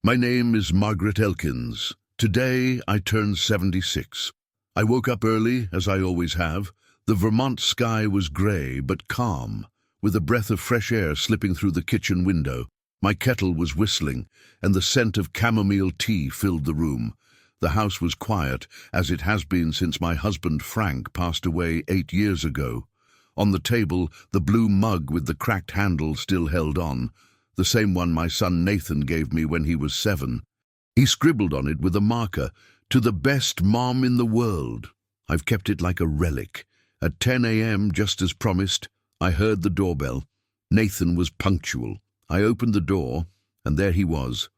My name is Margaret Elkins. Today I turned 76. I woke up early, as I always have. The Vermont sky was grey but calm, with a breath of fresh air slipping through the kitchen window. My kettle was whistling, and the scent of chamomile tea filled the room. The house was quiet, as it has been since my husband Frank passed away 8 years ago. On the table, the blue mug with the cracked handle still held on, the same one my son Nathan gave me when he was 7. He scribbled on it with a marker, "To the best mom in the world." I've kept it like a relic. At 10 a.m., just as promised, I heard the doorbell. Nathan was punctual. I opened the door, and there he was,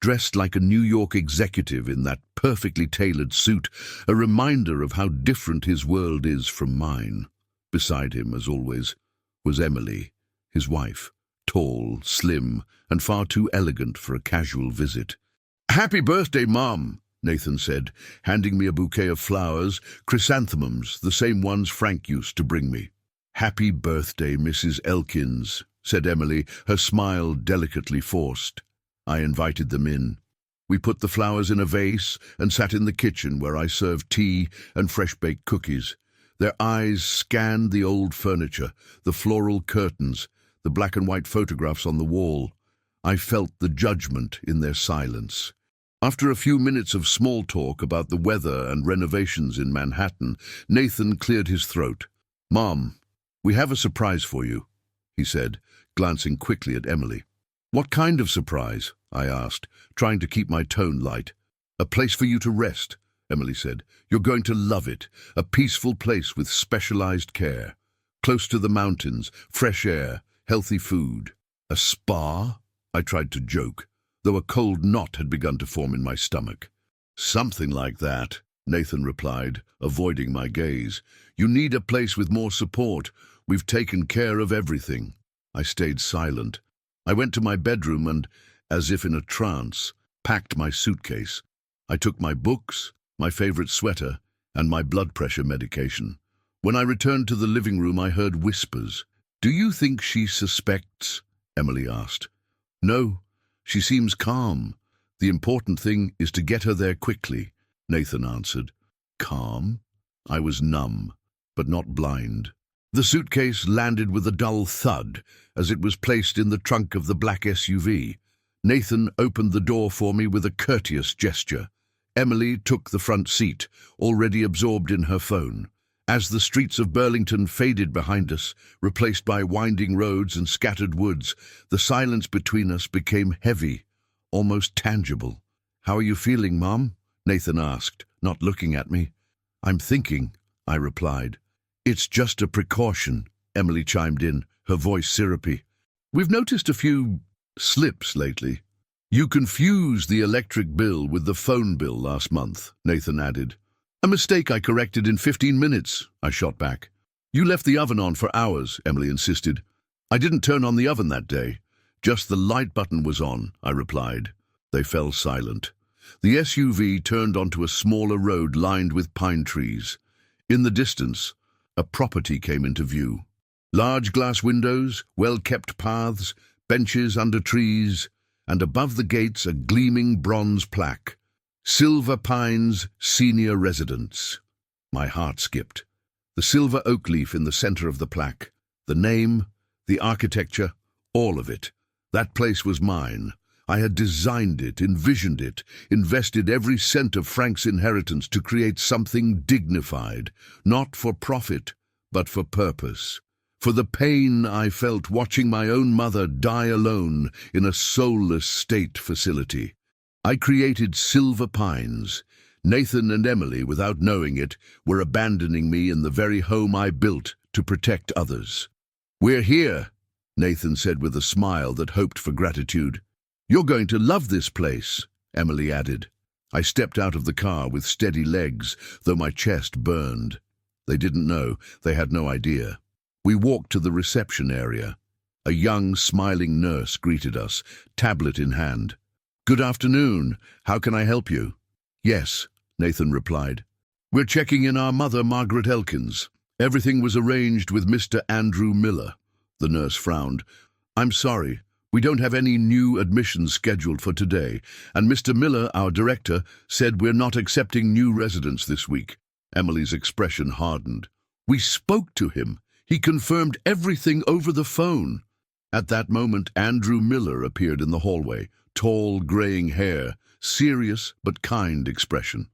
dressed like a New York executive in that perfectly tailored suit, a reminder of how different his world is from mine. Beside him, as always, was Emily, his wife, tall, slim, and far too elegant for a casual visit. "Happy birthday, Mom," Nathan said, handing me a bouquet of flowers, chrysanthemums, the same ones Frank used to bring me. "Happy birthday, Mrs. Elkins," said Emily, her smile delicately forced. I invited them in. We put the flowers in a vase and sat in the kitchen where I served tea and fresh-baked cookies. Their eyes scanned the old furniture, the floral curtains, the black and white photographs on the wall. I felt the judgment in their silence. After a few minutes of small talk about the weather and renovations in Manhattan, Nathan cleared his throat. "Mom, we have a surprise for you," he said, glancing quickly at Emily. "What kind of surprise?" I asked, trying to keep my tone light. "A place for you to rest," Emily said. "You're going to love it. A peaceful place with specialized care. Close to the mountains, fresh air, healthy food." "A spa?" I tried to joke, though a cold knot had begun to form in my stomach. "Something like that," Nathan replied, avoiding my gaze. "You need a place with more support. We've taken care of everything." I stayed silent. I went to my bedroom and, as if in a trance, packed my suitcase. I took my books, my favorite sweater, and my blood pressure medication. When I returned to the living room, I heard whispers. "Do you think she suspects?" Emily asked. "No, she seems calm. The important thing is to get her there quickly," Nathan answered. Calm? I was numb, but not blind. The suitcase landed with a dull thud as it was placed in the trunk of the black SUV. Nathan opened the door for me with a courteous gesture. Emily took the front seat, already absorbed in her phone. As the streets of Burlington faded behind us, replaced by winding roads and scattered woods, the silence between us became heavy, almost tangible. "How are you feeling, Mom?" Nathan asked, not looking at me. "I'm thinking," I replied. "It's just a precaution," Emily chimed in, her voice syrupy. "We've noticed a few slips lately." "You confused the electric bill with the phone bill last month," Nathan added. "A mistake I corrected in 15 minutes, I shot back. "You left the oven on for hours," Emily insisted. "I didn't turn on the oven that day. Just the light button was on," I replied. They fell silent. The SUV turned onto a smaller road lined with pine trees. In the distance, a property came into view. Large glass windows, well-kept paths, benches under trees, and above the gates a gleaming bronze plaque. "Silver Pines Senior Residence." My heart skipped. The silver oak leaf in the center of the plaque, the name, the architecture, all of it. That place was mine. I had designed it, envisioned it, invested every cent of Frank's inheritance to create something dignified, not for profit, but for purpose. For the pain I felt watching my own mother die alone in a soulless state facility. I created Silver Pines. Nathan and Emily, without knowing it, were abandoning me in the very home I built to protect others. "We're here," Nathan said with a smile that hoped for gratitude. "You're going to love this place," Emily added. I stepped out of the car with steady legs, though my chest burned. They didn't know, they had no idea. We walked to the reception area. A young, smiling nurse greeted us, tablet in hand. "Good afternoon. How can I help you?" "Yes," Nathan replied. "We're checking in our mother, Margaret Elkins. Everything was arranged with Mr. Andrew Miller." The nurse frowned. "I'm sorry, We don't have any new admissions scheduled for today, and Mr. Miller, our director, said we're not accepting new residents this week. Emily's expression hardened. We spoke to him. He confirmed everything over the phone. At that moment, Andrew Miller appeared in the hallway, tall, graying hair, serious but kind expression.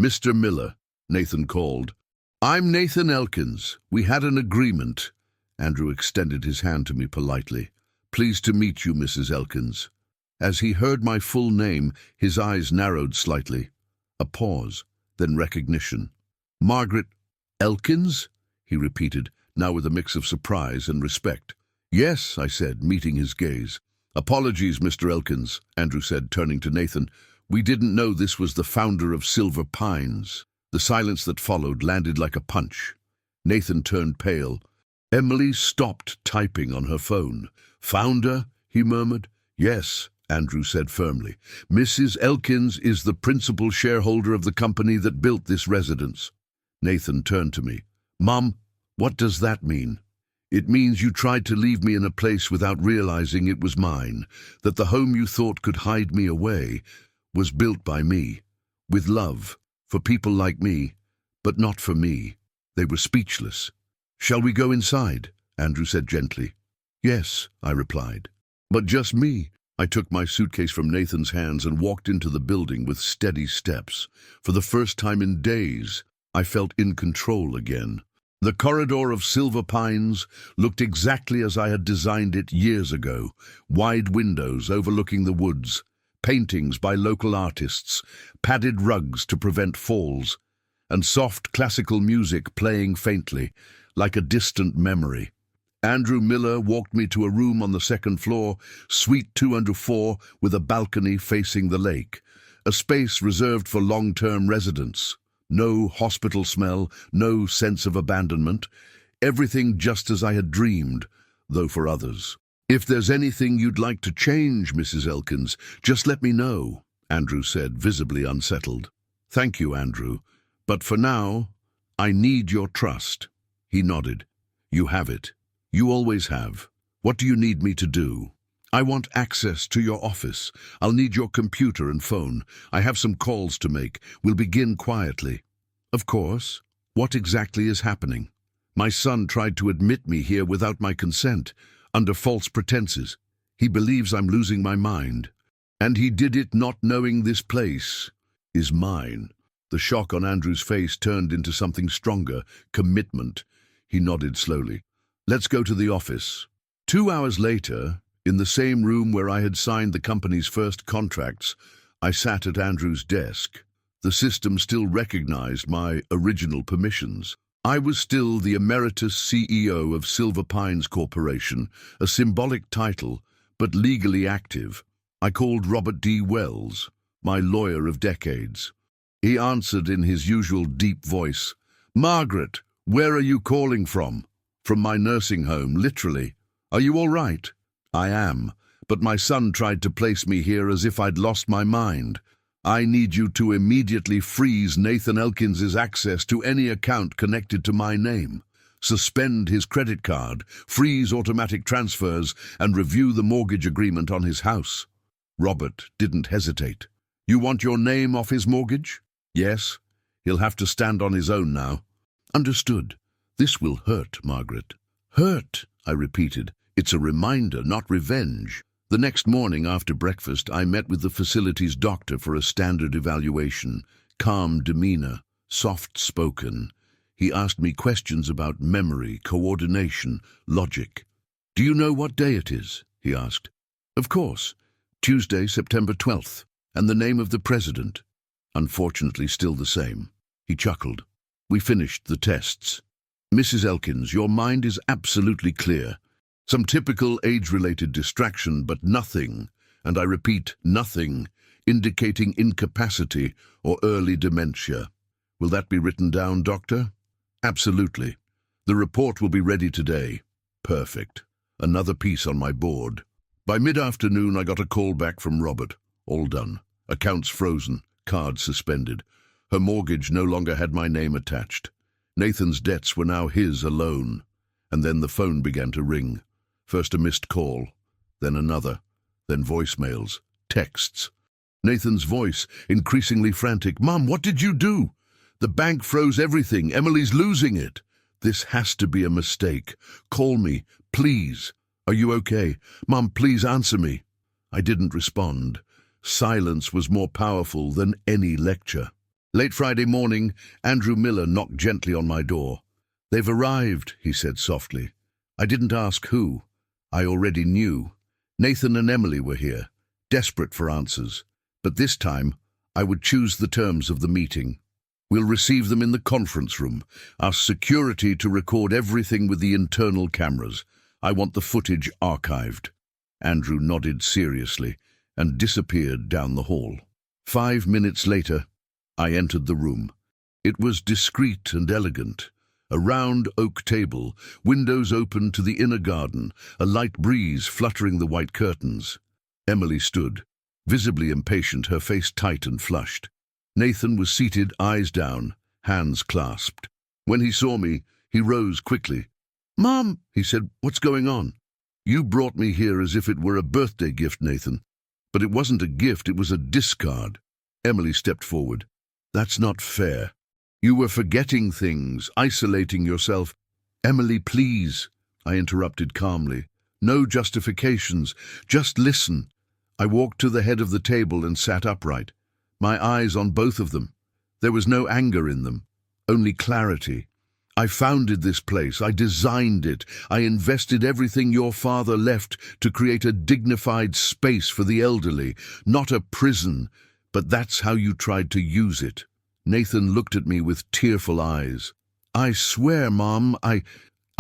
Mr. Miller, Nathan called. I'm Nathan Elkins. We had an agreement. Andrew extended his hand to me politely. Pleased to meet you, Mrs. Elkins. As he heard my full name, his eyes narrowed slightly. A pause, then recognition. Margaret Elkins? He repeated, now with a mix of surprise and respect. Yes, I said, meeting his gaze. Apologies, Mr. Elkins, Andrew said, turning to Nathan. We didn't know this was the founder of Silver Pines. The silence that followed landed like a punch. Nathan turned pale. Emily stopped typing on her phone. Founder? He murmured. Yes, Andrew said firmly. Mrs. Elkins is the principal shareholder of the company that built this residence. Nathan turned to me. Mum, what does that mean? It means you tried to leave me in a place without realizing it was mine, that the home you thought could hide me away was built by me, with love, for people like me, but not for me. They were speechless. Shall we go inside? Andrew said gently. Yes, I replied. But just me. I took my suitcase from Nathan's hands and walked into the building with steady steps. For the first time in days, I felt in control again. The corridor of Silver Pines looked exactly as I had designed it years ago. Wide windows overlooking the woods, paintings by local artists, padded rugs to prevent falls, and soft classical music playing faintly, like a distant memory. Andrew Miller walked me to a room on the second floor, suite 204, with a balcony facing the lake, a space reserved for long-term residents. No hospital smell, no sense of abandonment, everything just as I had dreamed, though for others. If there's anything you'd like to change, Mrs. Elkins, just let me know, Andrew said, visibly unsettled. Thank you, Andrew, but for now, I need your trust. He nodded. You have it. You always have. What do you need me to do? I want access to your office. I'll need your computer and phone. I have some calls to make. We'll begin quietly. Of course. What exactly is happening? My son tried to admit me here without my consent, under false pretenses. He believes I'm losing my mind. And he did it not knowing this place is mine. The shock on Andrew's face turned into something stronger, commitment. He nodded slowly. Let's go to the office. 2 hours later, in the same room where I had signed the company's first contracts, I sat at Andrew's desk. The system still recognized my original permissions. I was still the emeritus CEO of Silver Pines Corporation, a symbolic title, but legally active. I called Robert D. Wells, my lawyer of decades. He answered in his usual deep voice. Margaret, where are you calling from? From my nursing home, literally. Are you all right? I am, but my son tried to place me here as if I'd lost my mind. I need you to immediately freeze Nathan Elkins's access to any account connected to my name. Suspend his credit card, freeze automatic transfers, and review the mortgage agreement on his house. Robert didn't hesitate. You want your name off his mortgage? Yes. He'll have to stand on his own now. Understood. This will hurt, Margaret. Hurt, I repeated. It's a reminder, not revenge. The next morning after breakfast, I met with the facility's doctor for a standard evaluation. Calm demeanor, soft-spoken. He asked me questions about memory, coordination, logic. Do you know what day it is? He asked. Of course. Tuesday, September 12th. And the name of the president? Unfortunately, still the same. He chuckled. We finished the tests. Mrs. Elkins, your mind is absolutely clear. Some typical age-related distraction, but nothing, and I repeat, nothing, indicating incapacity or early dementia. Will that be written down, Doctor? Absolutely. The report will be ready today. Perfect. Another piece on my board. By mid-afternoon, I got a call back from Robert. All done. Accounts frozen, cards suspended. Her mortgage no longer had my name attached. Nathan's debts were now his alone. And then the phone began to ring. First a missed call, then another, then voicemails, texts. Nathan's voice, increasingly frantic. "Mom, what did you do? The bank froze everything. Emily's losing it. This has to be a mistake. Call me, please. Are you okay? Mom, please answer me." I didn't respond. Silence was more powerful than any lecture. Late Friday morning, Andrew Miller knocked gently on my door. "They've arrived," he said softly. I didn't ask who. I already knew. Nathan and Emily were here, desperate for answers. But this time, I would choose the terms of the meeting. "We'll receive them in the conference room. Ask security to record everything with the internal cameras. I want the footage archived." Andrew nodded seriously and disappeared down the hall. 5 minutes later, I entered the room. It was discreet and elegant. A round oak table, windows open to the inner garden, a light breeze fluttering the white curtains. Emily stood, visibly impatient, her face tight and flushed. Nathan was seated, eyes down, hands clasped. When he saw me, he rose quickly. "Mom," he said, "what's going on?" "You brought me here as if it were a birthday gift, Nathan. But it wasn't a gift, it was a discard." Emily stepped forward. "That's not fair. You were forgetting things, isolating yourself." "Emily, please," I interrupted calmly. "No justifications. Just listen." I walked to the head of the table and sat upright, my eyes on both of them. There was no anger in them, only clarity. "I founded this place. I designed it. I invested everything your father left to create a dignified space for the elderly, not a prison. But that's how you tried to use it." Nathan looked at me with tearful eyes. "I swear, Mom, I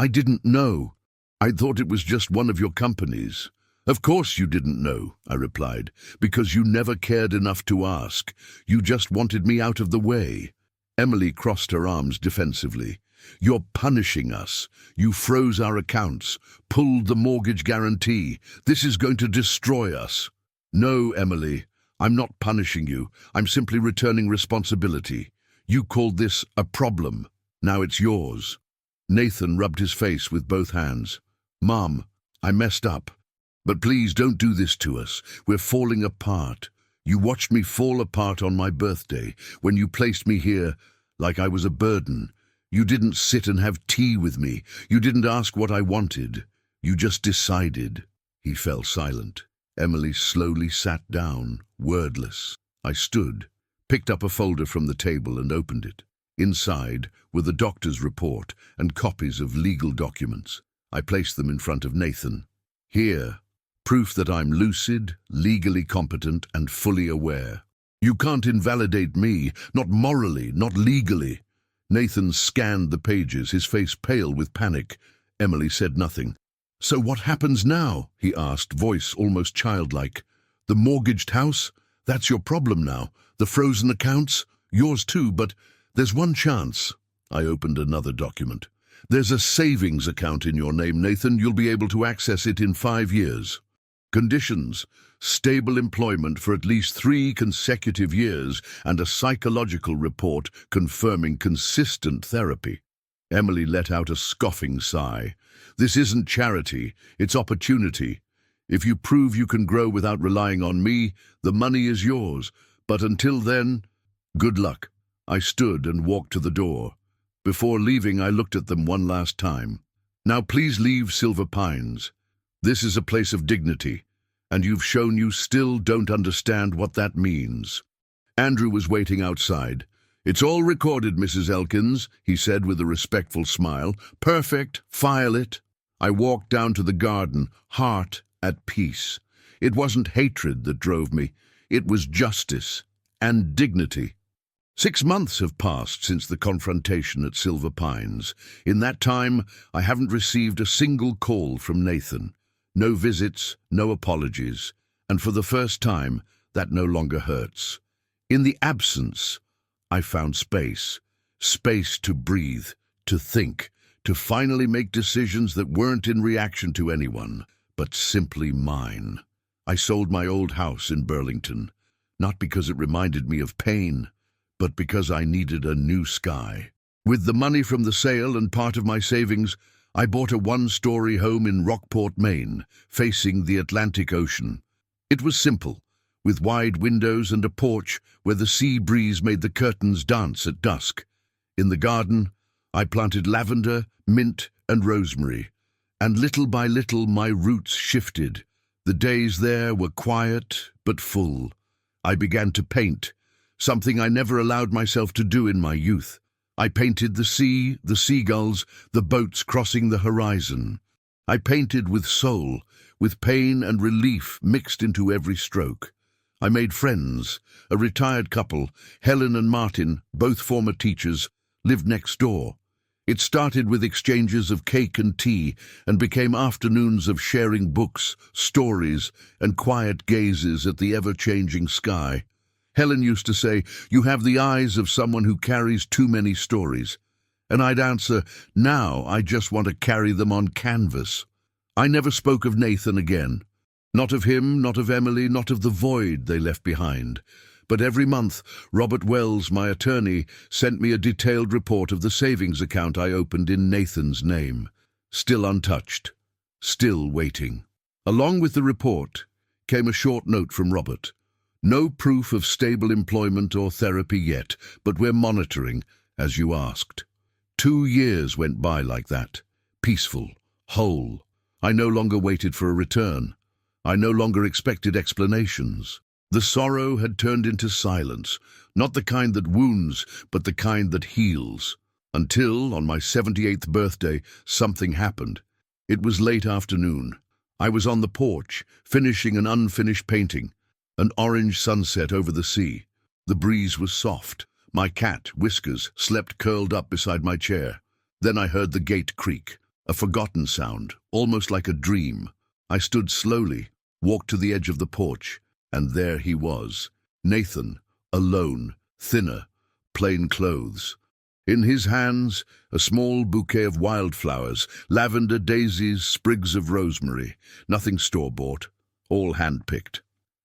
didn't know. I thought it was just one of your companies." "Of course you didn't know," I replied, "because you never cared enough to ask. You just wanted me out of the way." Emily crossed her arms defensively. "You're punishing us. You froze our accounts, pulled the mortgage guarantee. This is going to destroy us." "No, Emily, I'm not punishing you. I'm simply returning responsibility. You called this a problem. Now it's yours." Nathan rubbed his face with both hands. "Mom, I messed up. But please don't do this to us. We're falling apart. You watched me fall apart on my birthday, when you placed me here like I was a burden. You didn't sit and have tea with me. You didn't ask what I wanted. You just decided." He fell silent. Emily slowly sat down, wordless. I stood, picked up a folder from the table and opened it. Inside were the doctor's report and copies of legal documents. I placed them in front of Nathan. "Here, proof that I'm lucid, legally competent, and fully aware. You can't invalidate me, not morally, not legally." Nathan scanned the pages, his face pale with panic. Emily said nothing. "So what happens now?" he asked, voice almost childlike. "The mortgaged house? That's your problem now. The frozen accounts? Yours too, but there's one chance." I opened another document. "There's a savings account in your name, Nathan. You'll be able to access it in 5 years. Conditions: stable employment for at least 3 consecutive years and a psychological report confirming consistent therapy." Emily let out a scoffing sigh. "This isn't charity, it's opportunity. If you prove you can grow without relying on me, the money is yours. But until then, good luck." I stood and walked to the door. Before leaving, I looked at them one last time. "Now please leave Silver Pines. This is a place of dignity, and you've shown you still don't understand what that means." Andrew was waiting outside. "It's all recorded, Mrs. Elkins," he said with a respectful smile. "Perfect, file it." I walked down to the garden, heart at peace. It wasn't hatred that drove me. It was justice and dignity. 6 months have passed since the confrontation at Silver Pines. In that time, I haven't received a single call from Nathan. No visits, no apologies. And for the first time, that no longer hurts. In the absence, I found space. Space to breathe, to think, to finally make decisions that weren't in reaction to anyone, but simply mine. I sold my old house in Burlington, not because it reminded me of pain, but because I needed a new sky. With the money from the sale and part of my savings, I bought a one-story home in Rockport, Maine, facing the Atlantic Ocean. It was simple, with wide windows and a porch where the sea breeze made the curtains dance at dusk. In the garden, I planted lavender, mint, and rosemary, and little by little my roots shifted. The days there were quiet but full. I began to paint, something I never allowed myself to do in my youth. I painted the sea, the seagulls, the boats crossing the horizon. I painted with soul, with pain and relief mixed into every stroke. I made friends. A retired couple, Helen and Martin, both former teachers, lived next door. It started with exchanges of cake and tea and became afternoons of sharing books, stories, and quiet gazes at the ever-changing sky. Helen used to say, "You have the eyes of someone who carries too many stories." And I'd answer, "Now I just want to carry them on canvas." I never spoke of Nathan again. Not of him, not of Emily, not of the void they left behind. But every month, Robert Wells, my attorney, sent me a detailed report of the savings account I opened in Nathan's name. Still untouched. Still waiting. Along with the report came a short note from Robert. "No proof of stable employment or therapy yet, but we're monitoring, as you asked." 2 years went by like that. Peaceful. Whole. I no longer waited for a return. I no longer expected explanations. The sorrow had turned into silence, not the kind that wounds, but the kind that heals. Until, on my 78th birthday, something happened. It was late afternoon. I was on the porch, finishing an unfinished painting. An orange sunset over the sea. The breeze was soft. My cat, Whiskers, slept curled up beside my chair. Then I heard the gate creak, a forgotten sound, almost like a dream. I stood slowly, walked to the edge of the porch, and there he was, Nathan, alone, thinner, plain clothes. In his hands, a small bouquet of wildflowers, lavender daisies, sprigs of rosemary, nothing store-bought, all hand-picked.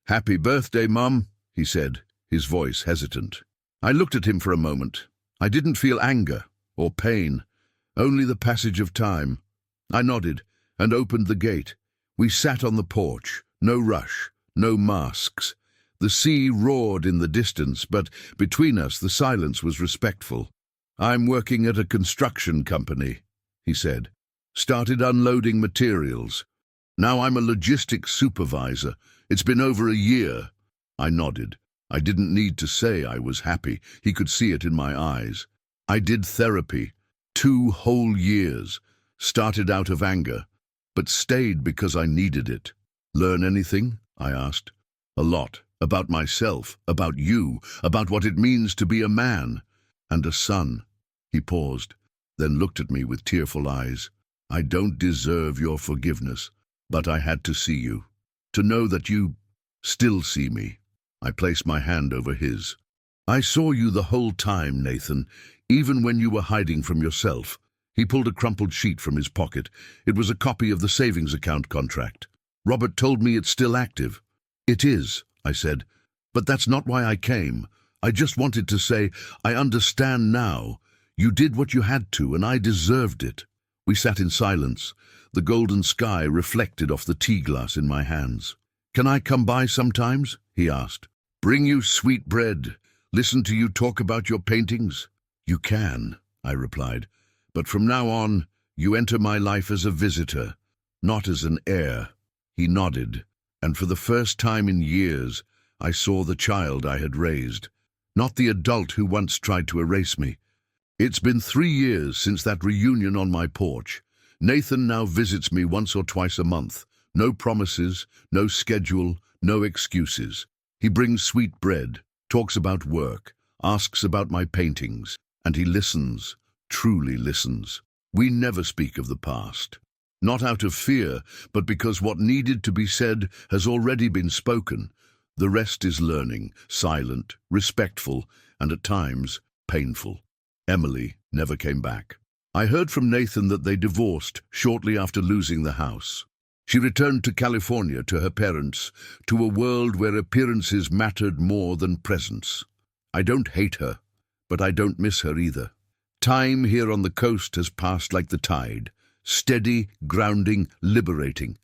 "Happy birthday, Mum," he said, his voice hesitant. I looked at him for a moment. I didn't feel anger or pain, only the passage of time. I nodded and opened the gate. We sat on the porch, no rush, no masks. The sea roared in the distance, but between us the silence was respectful. "I'm working at a construction company," he said. "Started unloading materials. Now I'm a logistics supervisor. It's been over a year." I nodded. I didn't need to say I was happy. He could see it in my eyes. I did therapy. 2 whole years. Started out of anger, but stayed because I needed it. "Learn anything?" I asked. "A lot. About myself, about you, about what it means to be a man and a son." He paused, then looked at me with tearful eyes. "I don't deserve your forgiveness, but I had to see you. To know that you still see me." I placed my hand over his. "I saw you the whole time, Nathan, even when you were hiding from yourself." He pulled a crumpled sheet from his pocket. It was a copy of the savings account contract. "Robert told me it's still active." "It is," I said, "but that's not why I came. I just wanted to say, I understand now. You did what you had to, and I deserved it." We sat in silence. The golden sky reflected off the tea glass in my hands. "Can I come by sometimes?" he asked. "Bring you sweet bread. Listen to you talk about your paintings?" "You can," I replied. "But from now on, you enter my life as a visitor, not as an heir." He nodded, and for the first time in years, I saw the child I had raised, not the adult who once tried to erase me. It's been 3 years since that reunion on my porch. Nathan now visits me once or twice a month. No promises, no schedule, no excuses. He brings sweet bread, talks about work, asks about my paintings, and he listens, truly listens. We never speak of the past. Not out of fear, but because what needed to be said has already been spoken. The rest is learning, silent, respectful, and at times painful. Emily never came back. I heard from Nathan that they divorced shortly after losing the house. She returned to California to her parents, to a world where appearances mattered more than presence. I don't hate her, but I don't miss her either. Time here on the coast has passed like the tide, Steady, grounding, liberating.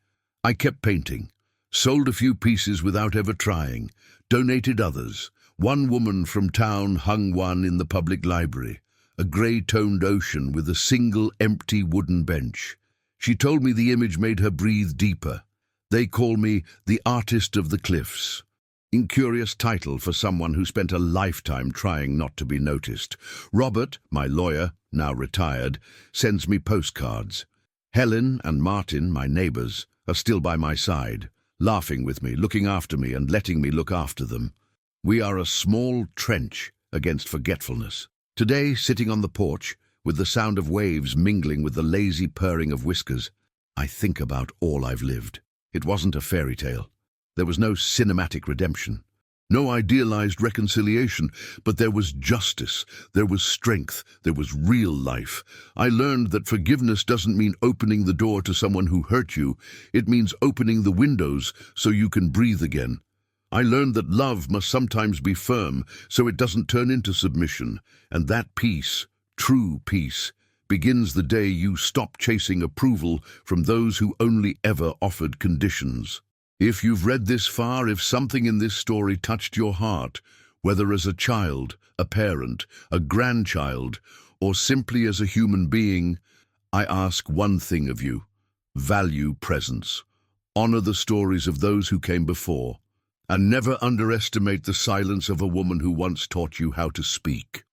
I kept painting. Sold a few pieces without ever trying. Donated others. One woman from town hung one in the public library. A grey-toned ocean with a single empty wooden bench. She told me the image made her breathe deeper. They call me the artist of the cliffs. Incurious title for someone who spent a lifetime trying not to be noticed. Robert, my lawyer, now retired, sends me postcards. Helen and Martin, my neighbours, are still by my side, laughing with me, looking after me and letting me look after them. We are a small trench against forgetfulness. Today, sitting on the porch, with the sound of waves mingling with the lazy purring of whiskers, I think about all I've lived. It wasn't a fairy tale. There was no cinematic redemption, no idealized reconciliation, but there was justice, there was strength, there was real life. I learned that forgiveness doesn't mean opening the door to someone who hurt you. It means opening the windows so you can breathe again. I learned that love must sometimes be firm so it doesn't turn into submission, and that peace, true peace, begins the day you stop chasing approval from those who only ever offered conditions. If you've read this far, if something in this story touched your heart, whether as a child, a parent, a grandchild, or simply as a human being, I ask one thing of you: value presence. Honor the stories of those who came before, and never underestimate the silence of a woman who once taught you how to speak.